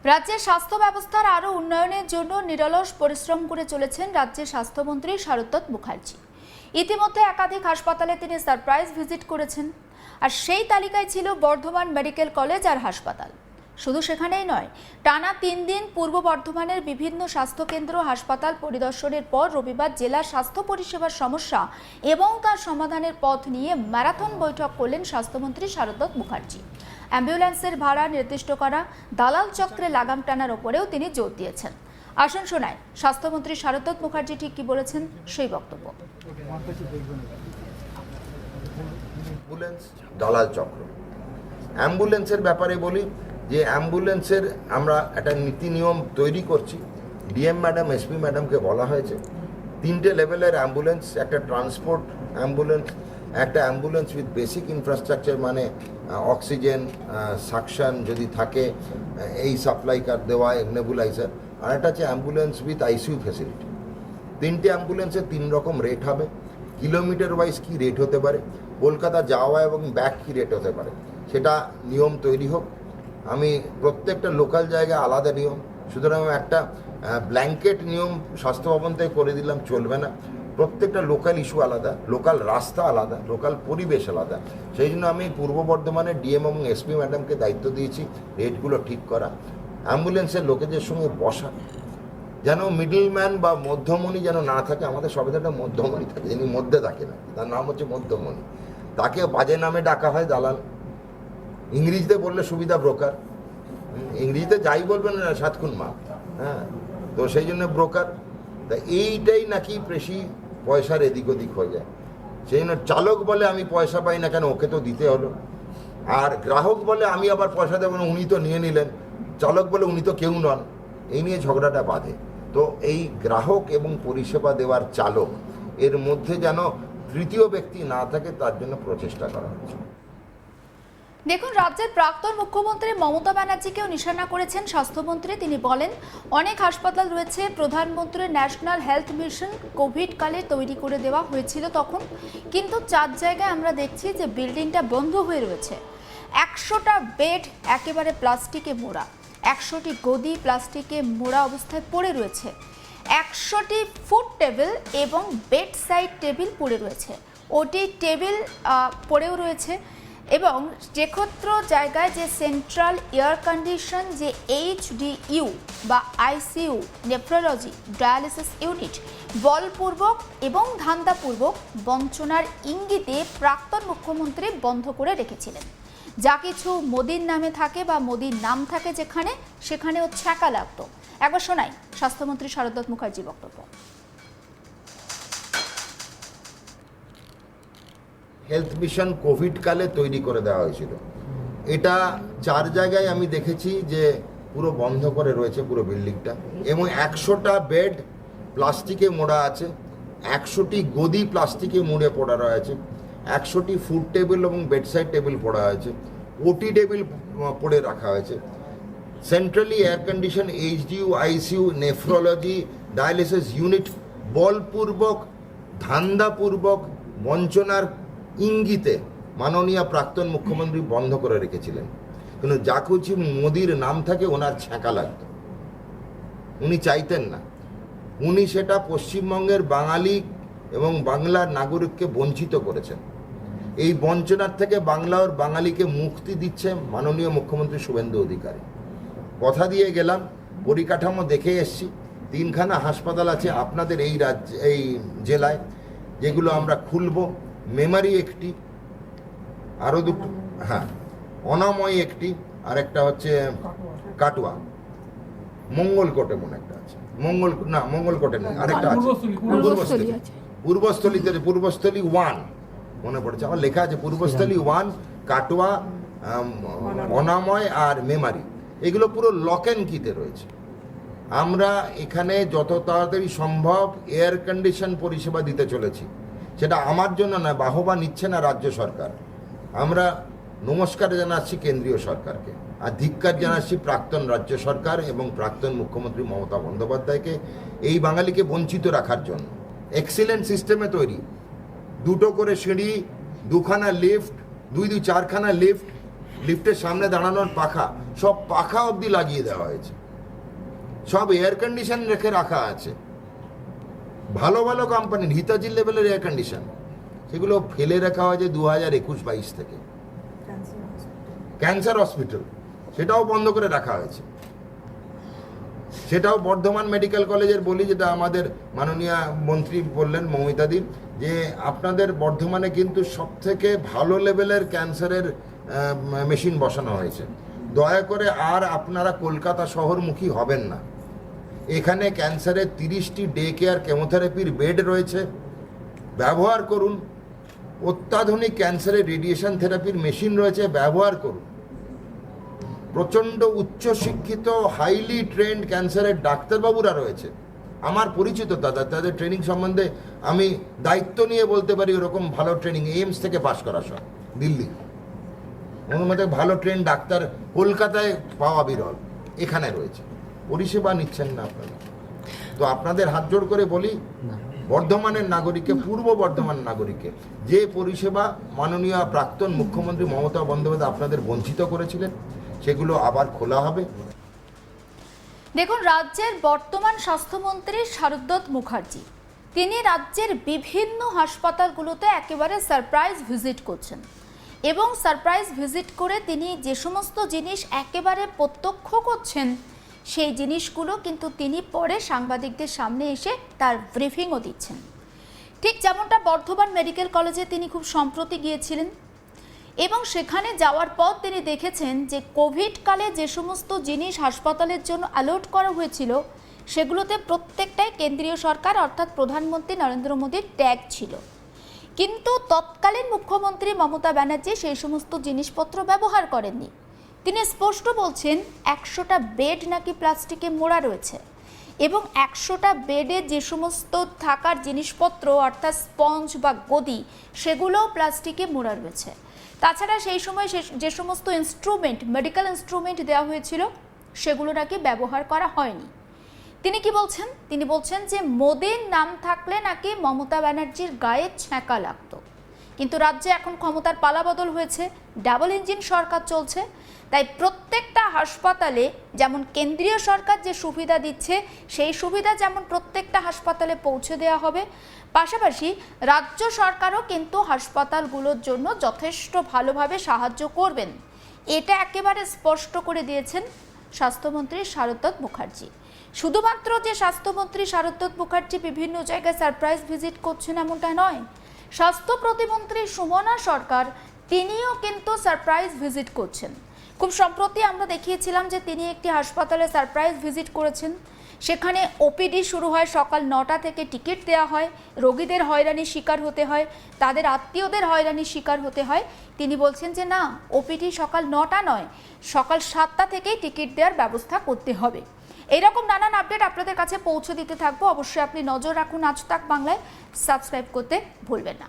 রাজ্যের স্বাস্থ্য ব্যবস্থার আরও উন্নয়নের জন্য নিরলস পরিশ্রম করে চলেছেন রাজ্যের স্বাস্থ্যমন্ত্রী শারদত্ত মুখার্জি। ইতিমধ্যে একাধিক হাসপাতালে তিনি সারপ্রাইজ ভিজিট করেছেন, আর সেই তালিকায় ছিল বর্ধমান মেডিকেল কলেজ আর হাসপাতাল। শুধু সেখানেই নয়, টানা 3 দিন পূর্ব বর্ধমানের বিভিন্ন স্বাস্থ্যকেন্দ্র হাসপাতাল পরিদর্শনের পর রবিবার জেলার স্বাস্থ্য পরিষেবার সমস্যা এবং তার সমাধানের পথ নিয়ে ম্যারাথন বৈঠক করলেন স্বাস্থ্যমন্ত্রী শারদত্ত মুখার্জি। অ্যাম্বুলেন্সের ভাড়া নির্দিষ্ট করা, দালাল চক্রে লাগাম টানার ওপরেও তিনি জোর দিয়েছেন। আসুন শোনায় স্বাস্থ্যমন্ত্রী শারদত্ত মুখার্জি ঠিক কি বলেছেন সেই বক্তব্য। অ্যাম্বুলেন্স দালাল চক্র, অ্যাম্বুলেন্সের ব্যাপারে বলি যে অ্যাম্বুলেন্সের আমরা একটা নীতি নিয়ম তৈরি করছি। ডিএম ম্যাডাম, এসপি ম্যাডামকে বলা হয়েছে 3টে লেভেলের অ্যাম্বুলেন্স, একটা ট্রান্সপোর্ট অ্যাম্বুলেন্স, একটা অ্যাম্বুলেন্স উইথ বেসিক ইনফ্রাস্ট্রাকচার মানে অক্সিজেন, সাকশন যদি থাকে এই সাপ্লাই কার দেওয়া, নেবুলাইজার, আর একটা হচ্ছে অ্যাম্বুলেন্স উইথ আইসিইউ ফ্যাসিলিটি। 3টে অ্যাম্বুলেন্সের 3 রকম রেট হবে। কিলোমিটার ওয়াইজ কী রেট হতে পারে, কলকাতা যাওয়া এবং ব্যাক কী রেট হতে পারে, সেটা নিয়ম তৈরি হোক। আমি প্রত্যেকটা লোকাল জায়গায় আলাদা নিয়ম, সুতরাং একটা ব্ল্যাঙ্কেট নিয়ম স্বাস্থ্য ভবন থেকে করে দিলাম চলবে না। প্রত্যেকটা লোকাল ইস্যু আলাদা, লোকাল রাস্তা আলাদা, লোকাল পরিবেশ আলাদা। সেই জন্য আমি পূর্ব বর্ধমানের ডিএম এবং এসপি ম্যাডামকে দায়িত্ব দিয়েছি রেটগুলো ঠিক করা, অ্যাম্বুলেন্সের লোকেদের সঙ্গে বসা, যেন মিডলম্যান বা মধ্যমণি যেন না থাকে। আমাদের সবাই একটা মধ্যমণি থাকে, যিনি মধ্যে থাকে না, তার নাম হচ্ছে মধ্যমণি। তাকে বাজে নামে ডাকা হয় দালাল, ইংরেজিতে বললে সুবিধা ব্রোকার, ইংরেজিতে যাই বলবেন না সাতক্ষণ মা, হ্যাঁ, তো সেই জন্য ব্রোকার। তা এইটাই নাকি বেশি পয়সার এদিক ওদিক হয়ে যায়। সেই জন্য চালক বলে আমি পয়সা পাই না কেন, ওকে তো দিতে হলো। আর গ্রাহক বলে আমি আবার পয়সা দেবো না, উনি তো নিয়ে নিলেন। চালক বলে উনি তো কেউ নন, এই নিয়ে ঝগড়াটা বাঁধে। তো এই গ্রাহক এবং পরিষেবা দেওয়ার চালক এর মধ্যে যেন তৃতীয় ব্যক্তি না থাকে, তার জন্য প্রচেষ্টা করা হচ্ছে। দেখুন, রাজ্যের প্রাক্তন মুখ্যমন্ত্রী মমতা ব্যানার্জিকেও নিশানা করেছেন স্বাস্থ্যমন্ত্রী। তিনি বলেন, অনেক হাসপাতাল রয়েছে, প্রধানমন্ত্রীর ন্যাশনাল হেলথ মিশন কোভিড কালে তৈরি করে দেওয়া হয়েছিল তখন, কিন্তু 4 জায়গায় আমরা দেখছি যে বিল্ডিংটা বন্ধ হয়ে রয়েছে। 100টা বেড একেবারে প্লাস্টিকে মোড়া, 100টি গদি প্লাস্টিকে মোড়া অবস্থায় পড়ে রয়েছে, 100টি ফুড টেবিল এবং বেড সাইড টেবিল পড়ে রয়েছে, ওটি টেবিল পড়েও রয়েছে। এবং যে ক্ষেত্র জায়গায় যে সেন্ট্রাল এয়ার কন্ডিশন, যে HDU বা ICU, নেফ্রোলজি, ডায়ালিসিস ইউনিট বলপূর্বক এবং ধান্দাপূর্বক বঞ্চনার ইঙ্গিতে প্রাক্তন মুখ্যমন্ত্রী বন্ধ করে রেখেছিলেন। যা কিছু মোদির নামে থাকে বা মোদির নাম থাকে যেখানে, সেখানেও ছ্যাঁকা লাগতো। একবার শোনাই স্বাস্থ্যমন্ত্রী শারদত্ত মুখার্জি বক্তব্য। হেলথ মিশন কোভিড কালে তৈরি করে দেওয়া হয়েছিল। এটা 4 জায়গায় আমি দেখেছি যে পুরো বন্ধ করে রয়েছে পুরো বিল্ডিংটা, এবং 100টা বেড প্লাস্টিকে মোড়া আছে, 100টি গদি প্লাস্টিকে মুড়ে পড়া রয়েছে, 100টি ফুড টেবিল এবং বেডসাইড টেবিল পড়া হয়েছে, ওটি টেবিল পড়ে রাখা হয়েছে, centrally air condition HDU, ICU, nephrology, dialysis unit বলপূর্বক, ধান্দাপূর্বক, বঞ্চনার ইঙ্গিতে মাননীয় প্রাক্তন মুখ্যমন্ত্রী বন্ধ করে রেখেছিলেন। কিন্তু যা কিছু মোদির নাম থাকে ওনার ছ্যাঁকা লাগতো, উনি চাইতেন না। উনি সেটা পশ্চিমবঙ্গের বাঙালি এবং বাংলার নাগরিককে বঞ্চিত করেছেন। এই বঞ্চনার থেকে বাংলা ওর বাঙালিকে মুক্তি দিচ্ছে মাননীয় মুখ্যমন্ত্রী শুভেন্দু অধিকারী। কথা দিয়ে গেলাম, পরিকাঠামো দেখে এসছি। 3খানা হাসপাতাল আছে আপনাদের এই রাজ্যে, এই জেলায়, যেগুলো আমরা খুলব। মেমারি একটি, আরও 2, হ্যাঁ, অনাময় একটি, আর একটা হচ্ছে কাটোয়া, মঙ্গলকোটে মনে একটা আছে, মঙ্গলকোটে নেই, আরেকটা আছে পূর্বস্থলী 1 মনে পড়েছে আমার, লেখা আছে পূর্বস্থলী 1, কাটোয়া, অনাময় আর মেমারি। এগুলো পুরো লক অ্যান্ড কিতে রয়েছে। আমরা এখানে যত তাড়াতাড়ি সম্ভব এয়ার কন্ডিশন পরিষেবা দিতে চলেছি। সেটা আমার জন্য না, বাহবা নিচ্ছে না রাজ্য সরকার। আমরা নমস্কার জানাচ্ছি কেন্দ্রীয় সরকারকে, আর ধিক্কার জানাচ্ছি প্রাক্তন রাজ্য সরকার এবং প্রাক্তন মুখ্যমন্ত্রী মমতা বন্দ্যোপাধ্যায়কে এই বাঙালিকে বঞ্চিত রাখার জন্য। এক্সিলেন্ট সিস্টেমে তৈরি, 2টো করে সিঁড়ি, 2খানা লিফট, 4খানা লিফট, লিফটের সামনে দাঁড়ানোর পাখা, সব পাখা অবধি লাগিয়ে দেওয়া হয়েছে, সব এয়ার কন্ডিশন রেখে রাখা আছে। ভালো ভালো কোম্পানির হিতাচি লেভেলের এয়ার কন্ডিশন, সেগুলো ফেলে রাখা হয়েছে 2021-22 থেকে। ক্যান্সার হসপিটাল সেটাও বন্ধ করে রাখা হয়েছে। সেটাও বর্ধমান মেডিকেল কলেজের বলি, যেটা আমাদের মাননীয় মন্ত্রী বললেন মৌমিতাদি, যে আপনাদের বর্ধমানে কিন্তু সব থেকে ভালো লেভেলের ক্যান্সারের মেশিন বসানো হয়েছে, দয়া করে আর আপনারা কলকাতা শহরমুখী হবেন না। এখানে ক্যান্সারের 30টি ডে কেয়ার কেমোথেরাপির বেড রয়েছে, ব্যবহার করুন। অত্যাধুনিক ক্যান্সারের রেডিয়েশন থেরাপির মেশিন রয়েছে, ব্যবহার করুন। প্রচণ্ড উচ্চশিক্ষিত হাইলি ট্রেন্ড ক্যান্সারের ডাক্তারবাবুরা রয়েছে, আমার পরিচিত তাদের ট্রেনিং সম্বন্ধে আমি দায়িত্ব নিয়ে বলতে পারি, ওরকম ভালো ট্রেনিং এইমস থেকে পাশ করা সব দিল্লি, ওর মধ্যে ভালো ট্রেন ডাক্তার কলকাতায় পাওয়া বিরল, এখানে রয়েছে। পরিষেবা নিচ্ছেন না আপনারা। তো আপনাদের হাত জোড় করে বলি, বর্ধমানের নাগরিককে, পূর্ব বর্ধমান নাগরিককে যে পরিষেবা মাননীয় প্রাক্তন মুখ্যমন্ত্রী মমতা বন্দ্যোপাধ্যায় আপনাদের বঞ্চিত করেছিলেন, সেগুলো আবার খোলা হবে। দেখুন, রাজ্যের বর্তমান স্বাস্থ্যমন্ত্রী শারদত্ত মুখার্জি, তিনি রাজ্যের বিভিন্ন হাসপাতালগুলোতে একেবারে সারপ্রাইজ ভিজিট করছেন, এবং সারপ্রাইজ ভিজিট করে তিনি যে সমস্ত জিনিস একেবারে প্রত্যক্ষ করছেন, সেই জিনিসগুলো কিন্তু তিনি পরে সাংবাদিকদের সামনে এসে তার ব্রিফিংও দিচ্ছেন। ঠিক যেমনটা বর্ধমান মেডিকেল কলেজে তিনি খুব সম্প্রতি গিয়েছিলেন, এবং সেখানে যাওয়ার পর তিনি দেখেছেন যে কোভিডকালে যে সমস্ত জিনিস হাসপাতালের জন্য অ্যালট করা হয়েছিল, সেগুলোতে প্রত্যেকটাই কেন্দ্রীয় সরকার অর্থাৎ প্রধানমন্ত্রী নরেন্দ্র মোদীর ট্যাগ ছিল। কিন্তু তৎকালীন মুখ্যমন্ত্রী মমতা ব্যানার্জি সেই সমস্ত জিনিসপত্র ব্যবহার করেননি। তিনি স্পষ্ট বলছেন 100টা বেড নাকি প্লাস্টিকে মোড়া রয়েছে, এবং 100টা বেডে যে সমস্ত থাকার জিনিসপত্র অর্থাৎ স্পঞ্জ বা গদি, সেগুলোও প্লাস্টিকে মোড়া রয়েছে। তাছাড়া সেই সময় যে সমস্ত ইনস্ট্রুমেন্ট, মেডিকেল ইনস্ট্রুমেন্ট দেওয়া হয়েছিল, সেগুলো নাকি ব্যবহার করা হয়নি। তিনি কি বলছেন? তিনি বলছেন যে মোদির নাম থাকলে নাকি মমতা ব্যানার্জির গায়ে ছ্যাঁকা লাগতো। কিন্তু রাজ্যে এখন ক্ষমতার পালাবদল হয়েছে, ডাবল ইঞ্জিন সরকার চলছে, তাই প্রত্যেকটা হাসপাতালে যেমন কেন্দ্রীয় সরকার যে সুবিধা দিচ্ছে, সেই সুবিধা যেমন প্রত্যেকটা হাসপাতালে পৌঁছে দেওয়া হবে, পাশাপাশি রাজ্য সরকারও কিন্তু হাসপাতালগুলোর জন্য যথেষ্ট ভালোভাবে সাহায্য করবেন, এটা একেবারে স্পষ্ট করে দিয়েছেন স্বাস্থ্যমন্ত্রী শারদত্ত মুখার্জি। শুধুমাত্র যে স্বাস্থ্যমন্ত্রী শারদত্ত মুখার্জি বিভিন্ন জায়গায় সারপ্রাইজ ভিজিট করছেন এমনটা নয়, স্বাস্থ্য প্রতিমন্ত্রী সুমনা সরকার তিনিও কিন্তু সারপ্রাইজ ভিজিট করছেন। খুব সম্প্রতি আমরা দেখিয়েছিলাম যে তিনি একটি হাসপাতালে সারপ্রাইজ ভিজিট করেছেন। সেখানে ওপিডি শুরু হয় সকাল 9টা থেকে, টিকিট দেওয়া হয়, রোগীদের হয়রানির শিকার হতে হয়, তাদের আত্মীয়দের হয়রানির শিকার হতে হয়। তিনি বলছেন যে না, ওপিডি সকাল 9টা নয়, সকাল 7টা থেকেই টিকিট দেওয়ার ব্যবস্থা করতে হবে। এইরকম নানান আপডেট আপনাদের কাছে পৌঁছে দিতে থাকবো। অবশ্যই আপনি নজর রাখুন আজ তাক বাংলায়, সাবস্ক্রাইব করতে ভুলবেন না।